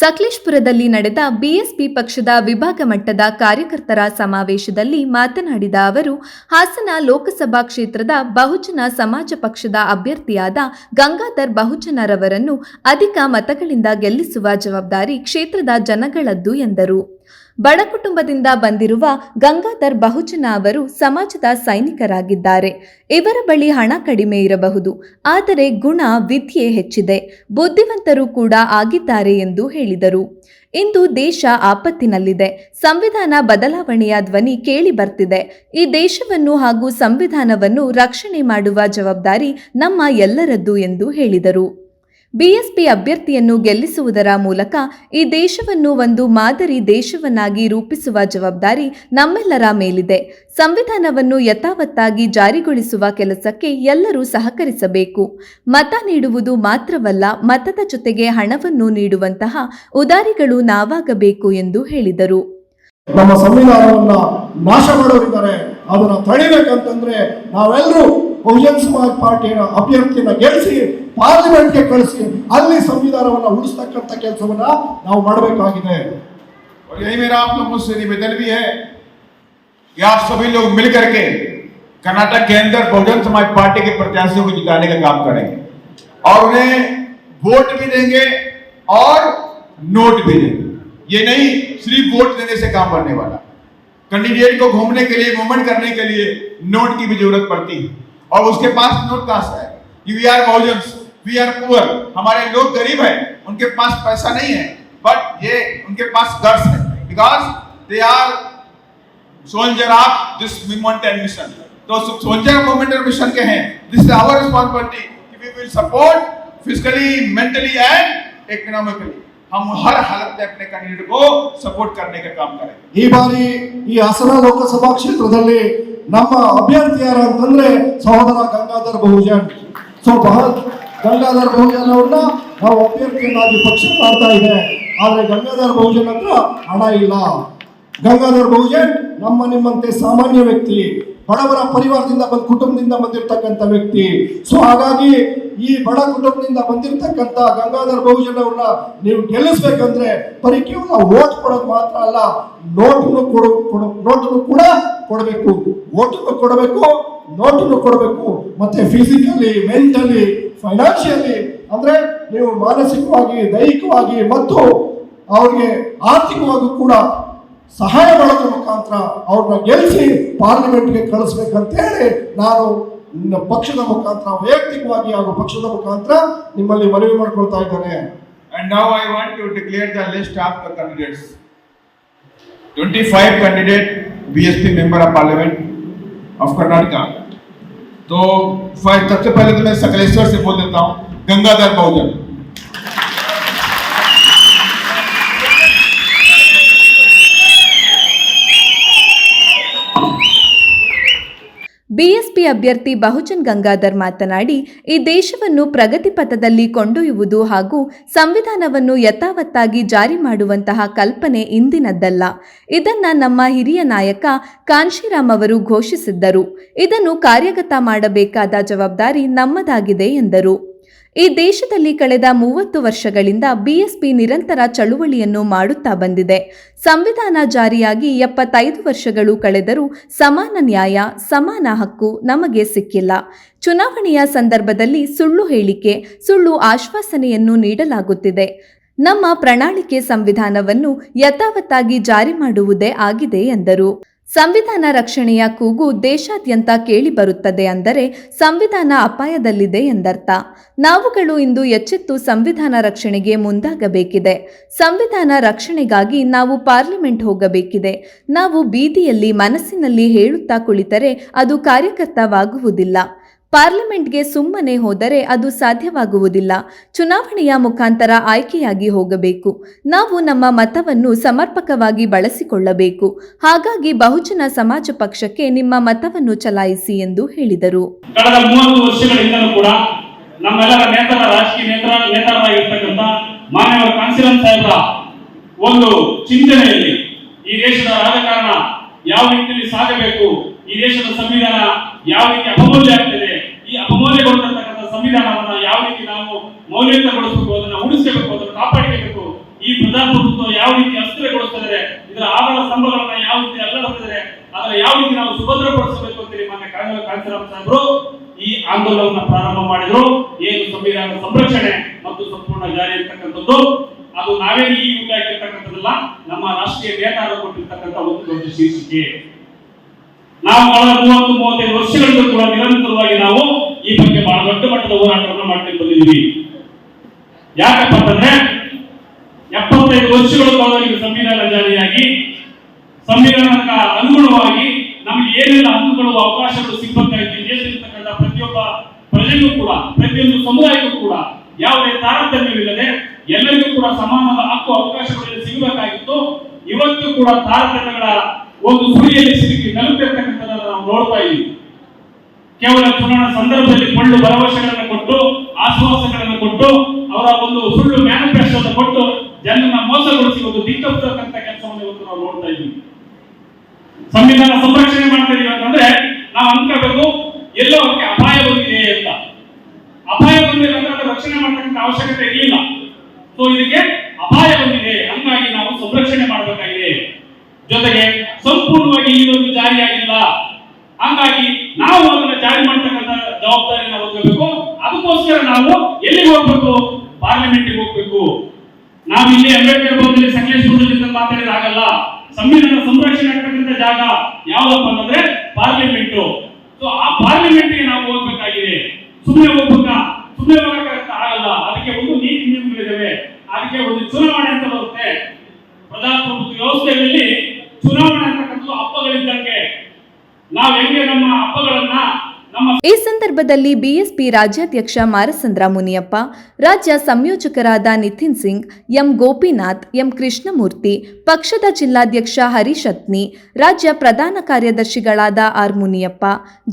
ಸಕಲೇಶಪುರದಲ್ಲಿ ನಡೆದ ಬಿಎಸ್ಪಿ ಪಕ್ಷದ ವಿಭಾಗ ಮಟ್ಟದ ಕಾರ್ಯಕರ್ತರ ಸಮಾವೇಶದಲ್ಲಿ ಮಾತನಾಡಿದ ಅವರು, ಹಾಸನ ಲೋಕಸಭಾ ಕ್ಷೇತ್ರದ ಬಹುಜನ ಸಮಾಜ ಪಕ್ಷದ ಅಭ್ಯರ್ಥಿಯಾದ ಗಂಗಾಧರ್ ಬಹುಜನರವರನ್ನು ಅಧಿಕ ಮತಗಳಿಂದ ಗೆಲ್ಲಿಸುವ ಜವಾಬ್ದಾರಿ ಕ್ಷೇತ್ರದ ಜನಗಳದ್ದು ಎಂದರು. ಬಡ ಕುಟುಂಬದಿಂದ ಬಂದಿರುವ ಗಂಗಾಧರ್ ಬಹುಜನ ಅವರು ಸಮಾಜದ ಸೈನಿಕರಾಗಿದ್ದಾರೆ. ಇವರ ಬಳಿ ಹಣ ಕಡಿಮೆ ಇರಬಹುದು, ಆದರೆ ಗುಣ, ವಿದ್ಯೆ ಹೆಚ್ಚಿದೆ, ಬುದ್ಧಿವಂತರು ಕೂಡ ಆಗಿದ್ದಾರೆ ಎಂದು ಹೇಳಿದರು. ಇಂದು ದೇಶ ಆಪತ್ತಿನಲ್ಲಿದೆ. ಸಂವಿಧಾನ ಬದಲಾವಣೆಯ ಧ್ವನಿ ಕೇಳಿ ಬರ್ತಿದೆ. ಈ ದೇಶವನ್ನು ಹಾಗೂ ಸಂವಿಧಾನವನ್ನು ರಕ್ಷಣೆ ಮಾಡುವ ಜವಾಬ್ದಾರಿ ನಮ್ಮ ಎಲ್ಲರದ್ದು ಎಂದು ಹೇಳಿದರು. ಬಿಎಸ್ಪಿ ಅಭ್ಯರ್ಥಿಯನ್ನು ಗೆಲ್ಲಿಸುವುದರ ಮೂಲಕ ಈ ದೇಶವನ್ನು ಒಂದು ಮಾದರಿ ದೇಶವನ್ನಾಗಿ ರೂಪಿಸುವ ಜವಾಬ್ದಾರಿ ನಮ್ಮೆಲ್ಲರ ಮೇಲಿದೆ. ಸಂವಿಧಾನವನ್ನು ಯಥಾವತ್ತಾಗಿ ಜಾರಿಗೊಳಿಸುವ ಕೆಲಸಕ್ಕೆ ಎಲ್ಲರೂ ಸಹಕರಿಸಬೇಕು. ಮತ ನೀಡುವುದು ಮಾತ್ರವಲ್ಲ, ಮತದ ಜೊತೆಗೆ ಹಣವನ್ನು ನೀಡುವಂತಹ ಉದಾರಿಗಳು ನಾವಾಗಬೇಕು ಎಂದು ಹೇಳಿದರು. ನಮ್ಮ ಸಂವಿಧಾನವನ್ನ ನಾಶ ಮಾಡೋರಿದ್ದಾರೆ, ಅದನ್ನ ತಡಿಬೇಕಂತಂದ್ರೆ ನಾವೆಲ್ಲರೂ ಬಹುಜನ್ ಸಮಾಜ ಪಾರ್ಟಿಯ ಅಭ್ಯರ್ಥಿಯನ್ನ ಗೆಲ್ಲಿಸಿ ಪಾರ್ಲಿಮೆಂಟ್ಗೆ ಕಳಿಸಿ ಅಲ್ಲಿ ಸಂವಿಧಾನವನ್ನ ಉಳಿಸ್ತಕ್ಕಂಥ ಕೆಲಸವನ್ನ ನಾವು ಮಾಡಬೇಕಾಗಿದೆ. और यही मेरा आप लोगों से निवेदन भी है कि आप सभी लोग मिलकर के कर्नाटक के अंदर बहुजन समाज पार्टी के प्रत्याशियों को जिताने का काम करेंगे और उन्हें वोट भी देंगे और नोट भी देंगे. ये नहीं सिर्फ वोट देने से काम बनने वाला. कैंडिडेट को घूमने के लिए, मूवमेंट करने के लिए नोट की भी जरूरत पड़ती है और उसके पास नोट कहां से है? We are Bahujans, we are poor. हमारे लोग गरीब हैं, उनके पास पैसा नहीं है, बट ये उनके पास गट्स है because they are soldier of this movement and mission. तो सोल्जर मूवमेंट और मिशन के हैं. This is our responsibility. We will support physically, mentally and economically. हम हर हालत में अपने कैंडिडेट को सपोर्ट करने का काम करेंगे. ಈ ಬಾರಿ ಈ ಹಾಸನ ಲೋಕಸಭಾ ಕ್ಷೇತ್ರದಲ್ಲಿ ನಮ್ಮ ಅಭ್ಯರ್ಥಿ ಯಾರು ಅಂತಂದ್ರೆ ಸಹೋದರ ಗಂಗಾಧರ್ ಬಹುಜನ್. ಗಂಗಾಧರ್ ಬಹುಜನ್ ಅವ್ರನ್ನ ನಾವು ಅಭ್ಯರ್ಥಿಯನ್ನಾಗಿ ಪಕ್ಷ ಮಾಡ್ತಾ ಇದೆ. ಆದ್ರೆ ಗಂಗಾಧರ್ ಬಹುಜನ್ ಹತ್ರ ಹಣ ಇಲ್ಲ. ಗಂಗಾಧರ್ ಬಹುಜನ್ ನಿಮ್ಮಂತೆ ಸಾಮಾನ್ಯ ವ್ಯಕ್ತಿ, ಬಡವರ ಪರಿವಾರದಿಂದ ಕುಟುಂಬದಿಂದ ಬಂದಿರತಕ್ಕಂಥ ವ್ಯಕ್ತಿ. ಸೊ ಹಾಗಾಗಿ ಈ ಬಡ ಕುಟುಂಬದಿಂದ ಬಂದಿರತಕ್ಕಂಥ ಗಂಗಾಧರ್ ಬಹುಜನ್ ಅವ್ರನ್ನ ನೀವು ಗೆಲ್ಲಿಸ್ಬೇಕಂದ್ರೆ ಬರೀ ಕೇವಲ ವೋಟ್ ಕೊಡೋದು ಮಾತ್ರ ಅಲ್ಲ, ನೋಟನ್ನು ಕೂಡ ಕೊಡಬೇಕು. ವೋಟನ್ನು ಕೊಡಬೇಕು, ನೋಟನ್ನು ಕೊಡಬೇಕು, ಮತ್ತೆ ಫಿಸಿಕಲಿ, ಮೆಂಟಲಿ, ಫೈನಾನ್ಷಿಯಲಿ ಅಂದ್ರೆ ನೀವು ಮಾನಸಿಕವಾಗಿ, ದೈಹಿಕವಾಗಿ ಮತ್ತು ಅವ್ರಿಗೆ ಆರ್ಥಿಕವಾಗಿ ಕೂಡ ಸಹಾಯ ಮಾಡೋದ್ರ ಮುಖಾಂತರ ಅವ್ರನ್ನ ಗೆಲ್ಲಿಸಿ ಪಾರ್ಲಿಮೆಂಟ್ಗೆ ಕಳಿಸ್ಬೇಕಂತ ಹೇಳಿ ನಾನು ಪಕ್ಷದ ಮುಖಾಂತರ, ವೈಯಕ್ತಿಕವಾಗಿ ಹಾಗೂ ಪಕ್ಷದ ಮುಖಾಂತರ ನಿಮ್ಮಲ್ಲಿ ಮನವಿ ಮಾಡ್ಕೊಳ್ತಾ ಇದ್ದೇನೆ. And now I want to declare the list of the candidates. 25 candidate BSP member of parliament of Karnataka. तो सबसे पहले तो मैं सकलेश्वर से बोल देता हूँ, गंगाधर बहुजन. ಬಿಎಸ್ಪಿ ಅಭ್ಯರ್ಥಿ ಬಹುಜನ್ ಗಂಗಾಧರ್ ಮಾತನಾಡಿ, ಈ ದೇಶವನ್ನು ಪ್ರಗತಿ ಪಥದಲ್ಲಿ ಕೊಂಡೊಯ್ಯುವುದು ಹಾಗೂ ಸಂವಿಧಾನವನ್ನು ಯಥಾವತ್ತಾಗಿ ಜಾರಿ ಮಾಡುವಂತಹ ಕಲ್ಪನೆ ಇಂದಿನದ್ದಲ್ಲ. ಇದನ್ನ ನಮ್ಮ ಹಿರಿಯ ನಾಯಕ ಕಾನ್ಶಿರಾಮ್ ಅವರು ಘೋಷಿಸಿದ್ದರು. ಇದನ್ನು ಕಾರ್ಯಗತ ಮಾಡಬೇಕಾದ ಜವಾಬ್ದಾರಿ ನಮ್ಮದಾಗಿದೆ ಎಂದರು. ಈ ದೇಶದಲ್ಲಿ ಕಳೆದ 30 ವರ್ಷಗಳಿಂದ ಬಿಎಸ್ಪಿ ನಿರಂತರ ಚಳುವಳಿಯನ್ನು ಮಾಡುತ್ತಾ ಬಂದಿದೆ. ಸಂವಿಧಾನ ಜಾರಿಯಾಗಿ 75 ವರ್ಷಗಳು ಕಳೆದರೂ ಸಮಾನ ನ್ಯಾಯ, ಸಮಾನ ಹಕ್ಕು ನಮಗೆ ಸಿಕ್ಕಿಲ್ಲ. ಚುನಾವಣೆಯ ಸಂದರ್ಭದಲ್ಲಿ ಸುಳ್ಳು ಹೇಳಿಕೆ, ಸುಳ್ಳು ಆಶ್ವಾಸನೆಯನ್ನು ನೀಡಲಾಗುತ್ತಿದೆ. ನಮ್ಮ ಪ್ರಣಾಳಿಕೆ ಸಂವಿಧಾನವನ್ನು ಯಥಾವತ್ತಾಗಿ ಜಾರಿ ಮಾಡುವುದೇ ಆಗಿದೆ ಎಂದರು. ಸಂವಿಧಾನ ರಕ್ಷಣೆಯ ಕೂಗು ದೇಶಾದ್ಯಂತ ಕೇಳಿ ಬರುತ್ತದೆ ಅಂದರೆ ಸಂವಿಧಾನ ಅಪಾಯದಲ್ಲಿದೆ ಎಂದರ್ಥ. ನಾವುಗಳು ಇಂದು ಎಚ್ಚೆತ್ತು ಸಂವಿಧಾನ ರಕ್ಷಣೆಗೆ ಮುಂದಾಗಬೇಕಿದೆ. ಸಂವಿಧಾನ ರಕ್ಷಣೆಗಾಗಿ ನಾವು ಪಾರ್ಲಿಮೆಂಟ್ ಹೋಗಬೇಕಿದೆ. ನಾವು ಬೀದಿಯಲ್ಲಿ ಮನಸ್ಸಿನಲ್ಲಿ ಹೇಳುತ್ತಾ ಕುಳಿತರೆ ಅದು ಕಾರ್ಯಕರ್ತವಾಗುವುದಿಲ್ಲ. ಪಾರ್ಲಿಮೆಂಟ್ಗೆ ಸುಮ್ಮನೆ ಹೋದರೆ ಅದು ಸಾಧ್ಯವಾಗುವುದಿಲ್ಲ. ಚುನಾವಣೆಯ ಮುಖಾಂತರ ಆಯ್ಕೆಯಾಗಿ ಹೋಗಬೇಕು. ನಾವು ನಮ್ಮ ಮತವನ್ನು ಸಮರ್ಪಕವಾಗಿ ಬಳಸಿಕೊಳ್ಳಬೇಕು. ಹಾಗಾಗಿ ಬಹುಜನ ಸಮಾಜ ಪಕ್ಷಕ್ಕೆ ನಿಮ್ಮ ಮತವನ್ನು ಚಲಾಯಿಸಿ ಎಂದು ಹೇಳಿದರು. ಕಳೆದ 30 ವರ್ಷಗಳಿಂದಲೂ ಕೂಡ ನಮ್ಮೆಲ್ಲರ ರಾಜಕೀಯ ನೇತಾರರಾಗಿರ್ತಕ್ಕಂಥ ಮಾನ್ಯ ಕಾನ್ಶಿರಾಮ್ ಸಾಹೇಬರ ಒಂದು ಚಿಂತನೆಯಲ್ಲಿ ಈ ದೇಶದ ರಾಜಕಾರಣ ಯಾವ ರೀತಿಯಲ್ಲಿ ಸಾಗಬೇಕು, ಈ ದೇಶದ ಸಂವಿಧಾನ ಯಾವ ರೀತಿ ಅಪಮೌಲ್ಯ ಆಗ್ತಿದೆ, ಈ ಅಪಮೌಲ್ಯಗೊಳಿಸಿರ್ತಕ್ಕಂಥ ಸಂವಿಧಾನವನ್ನ ಯಾವ ರೀತಿ ನಾವು ಮೌಲ್ಯಯುತಗೊಳಿಸಬೇಕು, ಅದನ್ನು ಉಳಿಸಬೇಕು, ಅದನ್ನು ಕಾಪಾಡಿಕೊಳ್ಳಬೇಕು, ಈ ಪ್ರಜಾಪ್ರಭುತ್ವ ಯಾವ ರೀತಿ ಅಸ್ಥಿರಗೊಳಿಸ್ತಿದ್ದಾರೆ, ಇದರ ಆಧಾರ ಸ್ತಂಭಗಳನ್ನ ಯಾವ ರೀತಿ ಅಲ್ಲಗಟ್ಟಿದ್ದಾರೆ, ಅದರ ಯಾವ ರೀತಿ ನಾವು ಸುಭದ್ರಪಡಿಸಬೇಕು ಅಂತೇಳಿ ಮಾನ್ಯ ಕಾಂತಿರಾಮ್ ಸಾಹೇಬರು ಈ ಆಂದೋಲನವನ್ನು ಪ್ರಾರಂಭ ಮಾಡಿದ್ರು. ಏನು ಸಂವಿಧಾನ ಸಂರಕ್ಷಣೆ ಮತ್ತು ಸಂಪೂರ್ಣ ಜಾರಿ ಇರ್ತಕ್ಕಂಥದ್ದು, ಅದು ನಾವೇನು ಈ ಊಟ ಹಾಕಿರ್ತಕ್ಕಂಥದ್ದಲ್ಲ, ನಮ್ಮ ರಾಷ್ಟ್ರೀಯ ನೇತಾರರು ಕೊಟ್ಟಿರ್ತಕ್ಕಂಥ ಒಂದು ದೊಡ್ಡ ಶೀರ್ಷಿಕೆ. ನಾವು ಕಳೆದ 30-35 ವರ್ಷಗಳಿಂದ ಕೂಡ ನಿರಂತರವಾಗಿ ನಾವು ಈ ಬಗ್ಗೆ ಬಹಳ ದೊಡ್ಡ ಮಟ್ಟದ ಹೋರಾಟವನ್ನು ಮಾಡ್ಕೊಂಡು ಬಂದಿದ್ದೀವಿ. ಯಾಕಪ್ಪ ಅಂತಂದ್ರೆ 75 ವರ್ಷಗಳ ಕಾಲದಲ್ಲಿ ಸಂವಿಧಾನ ಜಾರಿಯಾಗಿ ಸಂವಿಧಾನದ ಅನುಗುಣವಾಗಿ ನಮಗೆ ಏನೆಲ್ಲ ಹಕ್ಕುಗಳು ಅವಕಾಶಗಳು ಸಿಗಬೇಕಾಗಿತ್ತು, ದೇಶದಲ್ಲಿರ್ತಕ್ಕಂಥ ಪ್ರತಿಯೊಬ್ಬ ಪ್ರಜೆಗೂ ಕೂಡ ಪ್ರತಿಯೊಂದು ಸಮುದಾಯಕ್ಕೂ ಕೂಡ ಯಾವುದೇ ತಾರತಮ್ಯವಿಲ್ಲದೆ ಎಲ್ಲರಿಗೂ ಕೂಡ ಸಮಾನವಾದ ಹಕ್ಕು ಅವಕಾಶಗಳು ಸಿಗಬೇಕಾಗಿತ್ತು. ಇವತ್ತು ಕೂಡ ತಾರತಮ್ಯಗಳ ಒಂದು ಸುಳಿಯಲ್ಲಿ ಸಿಲುಕಿ ನಲುತ್ತಿರ್ತಕ್ಕಂಥದ್ದನ್ನು ನಾವು ನೋಡ್ತಾ ಇದ್ದೀವಿ. ಕೇವಲ ಚುನಾವಣಾ ಸಂದರ್ಭದಲ್ಲಿ ಕೊಳ್ಳು ಭರವಸೆಗಳನ್ನು ಕೊಟ್ಟು ಆಶ್ವಾಸಗಳನ್ನು ಕೊಟ್ಟು ಅವರ ಒಂದು ಸುಳ್ಳು ಮ್ಯಾನಿಫೆಸ್ಟೋವನ್ನು ಕೊಟ್ಟು ಜನರನ್ನ ಮೋಸಗೊಳಿಸಿ ಒಂದು ದಿಕ್ಕತಕ್ಕಂಥ ಕೆಲಸವನ್ನು ಇವತ್ತು ನಾವು ನೋಡ್ತಾ ಇದ್ದೀವಿ. ಸಂವಿಧಾನ ಸಂರಕ್ಷಣೆ ಮಾಡ್ತಾ ಇದೀವಿ ಅಂತಂದ್ರೆ ನಾವು ಅನ್ಕೋಬೇಕು ಎಲ್ಲೋ ಅದಕ್ಕೆ ಅಪಾಯ ಬಂದಿದೆ ಅಂತ. ಅಪಾಯ ಬಂದಿದೆ ಅಂದ್ರೆ ಅದರ ರಕ್ಷಣೆ ಮಾಡ್ತಕ್ಕಂಥ ಅವಶ್ಯಕತೆ ಇರಲಿಲ್ಲ. ಸೊ ಇದಕ್ಕೆ ಅಪಾಯ ಬಂದಿದೆ, ಹಂಗಾಗಿ ನಾವು ಸಂರಕ್ಷಣೆ ಮಾಡಬೇಕಾಗಿದೆ. ಜೊತೆಗೆ ಸಂಪೂರ್ಣವಾಗಿ ಈ ಒಂದು ಜಾರಿಯಾಗಿಲ್ಲ, ಹಂಗಾಗಿ ನಾವು ಅದನ್ನ ಜಾರಿ ಮಾಡತಕ್ಕಂಥ ಜವಾಬ್ದಾರಿಯನ್ನು ಹೊಂದಬೇಕು. ಅದಕ್ಕೋಸ್ಕರ ನಾವು ಎಲ್ಲಿಗೆ ಹೋಗ್ಬೇಕು? ಪಾರ್ಲಿಮೆಂಟ್ಗೆ ಹೋಗ್ಬೇಕು. ನಾವು ಇಲ್ಲಿ ಅಂಬೇಡ್ಕರ್ ಭವನದಲ್ಲಿ ಸಕಲೇಶಪುರದಲ್ಲಿ ಮಾತಾಡಿದಾಗಲ್ಲ. ಸಂವಿಧಾನ ಸಂರಕ್ಷಣೆ ಆಗ್ತಕ್ಕಂಥ ಜಾಗ ಯಾವ್ದಪ್ಪ ಅಂತಂದ್ರೆ ಪಾರ್ಲಿಮೆಂಟ್. ಸೊ ಆ ಪಾರ್ಲಿಮೆಂಟ್ಗೆ ನಾವು ಹೋಗ್ಬೇಕಾಗಿದೆ. ಸುಮ್ಮನೆ ಹೋಗ್ಬೇಕಾ? ಸುಮ್ಮನೆ ಹೋಗಕ್ಕಾಗತ್ತ? ಆಗಲ್ಲ. ಅದಕ್ಕೆ ಒಂದು ನೀತಿ ನಿಯಮಗಳಿದಾವೆ, ಅದಕ್ಕೆ ಒಂದು ಚುನಾವಣೆ ಅಂತ ಬರುತ್ತೆ. ಪ್ರಜಾಪ್ರಭುತ್ವ ವ್ಯವಸ್ಥೆಯಲ್ಲಿ ಚುನಾವಣೆ ಅಂತಕ್ಕಂಥದ್ದು ಹಬ್ಬಗಳಿದ್ದಂಗೆ. ನಾವು ಹೆಂಗೆ ನಮ್ಮ ಹಬ್ಬಗಳನ್ನ ಈ ಸಂದರ್ಭದಲ್ಲಿ ಬಿಎಸ್ಪಿ ರಾಜ್ಯಾಧ್ಯಕ್ಷ ಮಾರಸಂದ್ರ ಮುನಿಯಪ್ಪ, ರಾಜ್ಯ ಸಂಯೋಜಕರಾದ ನಿತಿನ್ ಸಿಂಗ್, ಎಂ ಗೋಪಿನಾಥ್, ಎಂ ಕೃಷ್ಣಮೂರ್ತಿ, ಪಕ್ಷದ ಜಿಲ್ಲಾಧ್ಯಕ್ಷ ಹರಿಶತ್ನಿ, ರಾಜ್ಯ ಪ್ರಧಾನ ಕಾರ್ಯದರ್ಶಿಗಳಾದ ಆರ್ ಮುನಿಯಪ್ಪ,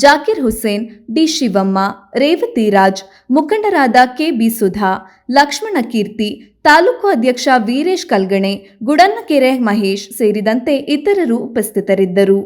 ಜಾಕಿರ್ ಹುಸೇನ್, ಡಿ ಶಿವಮ್ಮ, ರೇವತಿ ರಾಜ್, ಮುಖಂಡರಾದ ಕೆಬಿ ಸುಧಾ, ಲಕ್ಷ್ಮಣ ಕೀರ್ತಿ, ತಾಲೂಕು ಅಧ್ಯಕ್ಷ ವೀರೇಶ್ ಕಲ್ಗಣೆ, ಗುಡನ್ನಕೆರೆ ಮಹೇಶ್ ಸೇರಿದಂತೆ ಇತರರು ಉಪಸ್ಥಿತರಿದ್ದರು.